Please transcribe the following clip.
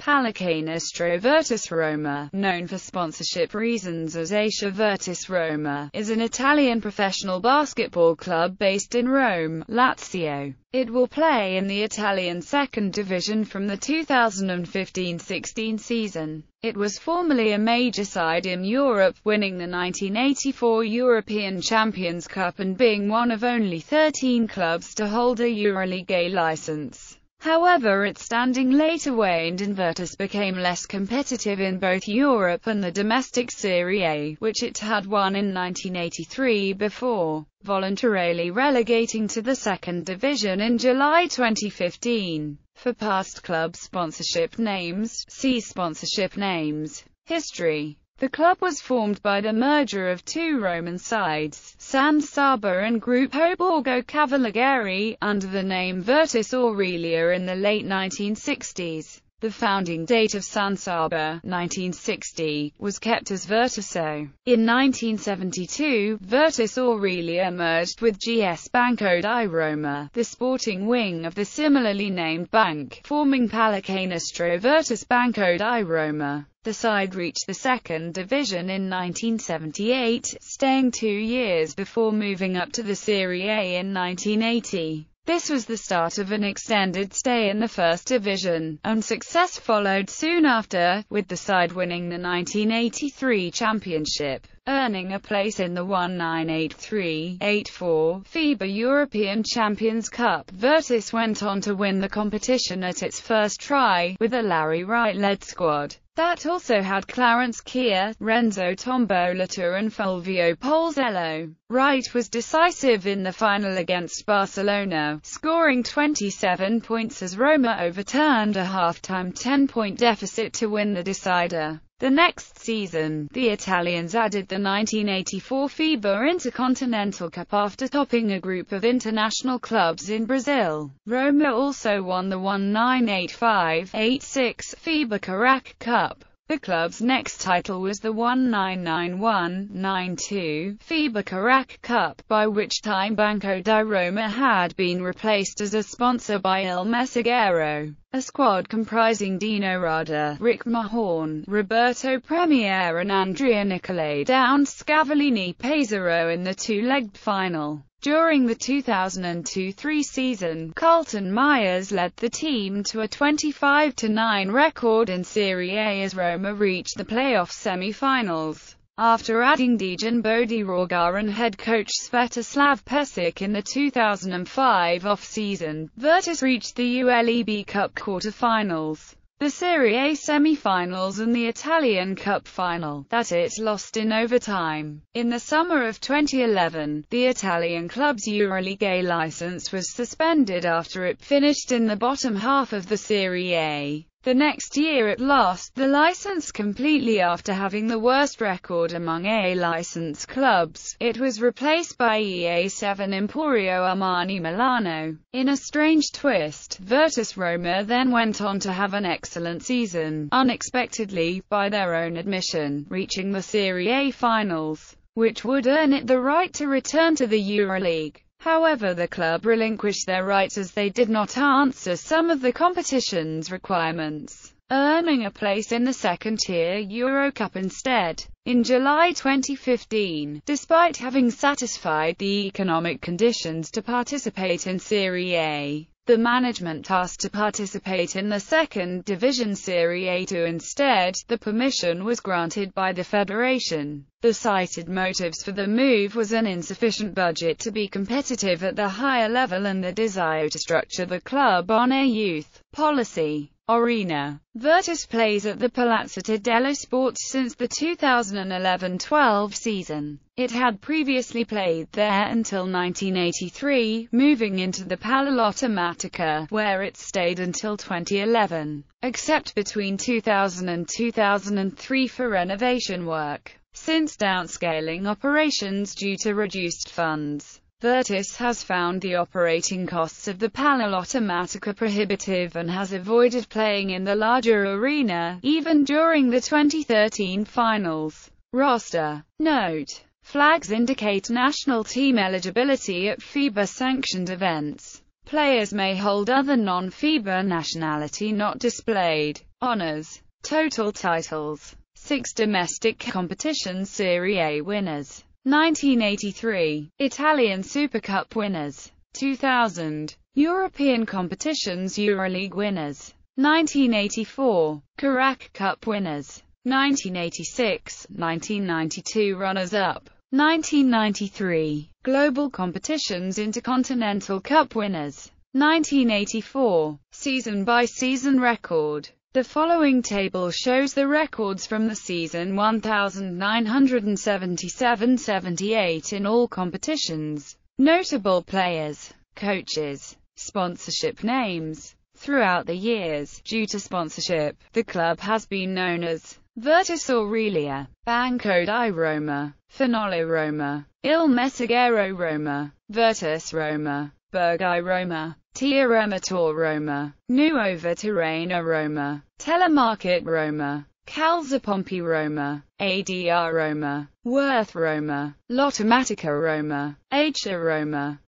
Pallacanestro Virtus Roma, known for sponsorship reasons as Asia Virtus Roma, is an Italian professional basketball club based in Rome, Lazio. It will play in the Italian second division from the 2015-16 season. It was formerly a major side in Europe, winning the 1984 European Champions Cup and being one of only 13 clubs to hold a EuroLeague A license. However, its standing later waned and Virtus became less competitive in both Europe and the domestic Serie A, which it had won in 1983 before voluntarily relegating to the second division in July 2015. For past club sponsorship names, see sponsorship names. History. The club was formed by the merger of two Roman sides, San Saba and Gruppo Borgo Cavalieri, under the name Virtus Aurelia in the late 1960s. The founding date of San Saba, 1960, was kept as Virtuso. In 1972, Virtus Aurelia merged with GS Banco di Roma, the sporting wing of the similarly named bank, forming Pallacanestro Virtus Banco di Roma. The side reached the second division in 1978, staying 2 years before moving up to the Serie A in 1980. This was the start of an extended stay in the first division, and success followed soon after, with the side winning the 1983 championship, earning a place in the 1983-84 FIBA European Champions Cup. Virtus went on to win the competition at its first try, with a Larry Wright-led squad that also had Clarence Keir, Renzo Tombolata and Fulvio Polzello. Wright was decisive in the final against Barcelona, scoring 27 points as Roma overturned a half-time 10-point deficit to win the decider. The next season, the Italians added the 1984 FIBA Intercontinental Cup after topping a group of international clubs in Brazil. Roma also won the 1985-86 FIBA Carac Cup. The club's next title was the 1991-92 FIBA Carac Cup, by which time Banco di Roma had been replaced as a sponsor by Il Messaggero. A squad comprising Dino Rada, Rick Mahorn, Roberto Premier and Andrea Nicolai downed Scavallini Pesaro in the two-legged final. During the 2002-03 season, Carlton Myers led the team to a 25-9 record in Serie A as Roma reached the playoff semi-finals. After adding Dejan Bodiroga and head coach Svetoslav Pesic in the 2005 off-season, Virtus reached the ULEB Cup quarter-finals, the Serie A semi-finals and the Italian Cup final, that it lost in overtime. In the summer of 2011, the Italian club's EuroLeague A license was suspended after it finished in the bottom half of the Serie A. The next year it lost the license completely after having the worst record among A-license clubs. It was replaced by EA7 Emporio Armani Milano. In a strange twist, Virtus Roma then went on to have an excellent season, unexpectedly, by their own admission, reaching the Serie A finals, which would earn it the right to return to the EuroLeague. However, the club relinquished their rights as they did not answer some of the competition's requirements, earning a place in the second-tier Euro Cup instead. In July 2015, despite having satisfied the economic conditions to participate in Serie A, the management asked to participate in the second division Serie A2 instead. The permission was granted by the federation. The cited motives for the move was an insufficient budget to be competitive at the higher level and the desire to structure the club on a youth policy. Arena. Virtus plays at the Palazzo dello Sport since the 2011-12 season. It had previously played there until 1983, moving into the Palla Matematica, where it stayed until 2011, except between 2000 and 2003 for renovation work. Since downscaling operations due to reduced funds, Virtus has found the operating costs of the Palla Matematica prohibitive and has avoided playing in the larger arena, even during the 2013 finals. Roster. Note: flags indicate national team eligibility at FIBA-sanctioned events. Players may hold other non-FIBA nationality not displayed. honors, total titles, 6 domestic competitions Serie A winners, 1983, Italian Super Cup winners, 2000, European competitions EuroLeague winners, 1984, Carac Cup winners, 1986, 1992 runners-up, 1993, Global Competitions Intercontinental Cup winners, 1984, season-by-season record. The following table shows the records from the season 1977-78 in all competitions. Notable players, coaches, sponsorship names. Throughout the years, due to sponsorship, the club has been known as Virtus Aurelia, Banco di Roma, Finale Roma, Il Messaggero Roma, Virtus Roma, Bergai Roma, Tiramatore Roma, Nuova Tirreno Roma, Telemarket Roma, Calzapompi Roma, ADR Roma, Worth Roma, Lottomatica Roma, Acia Roma,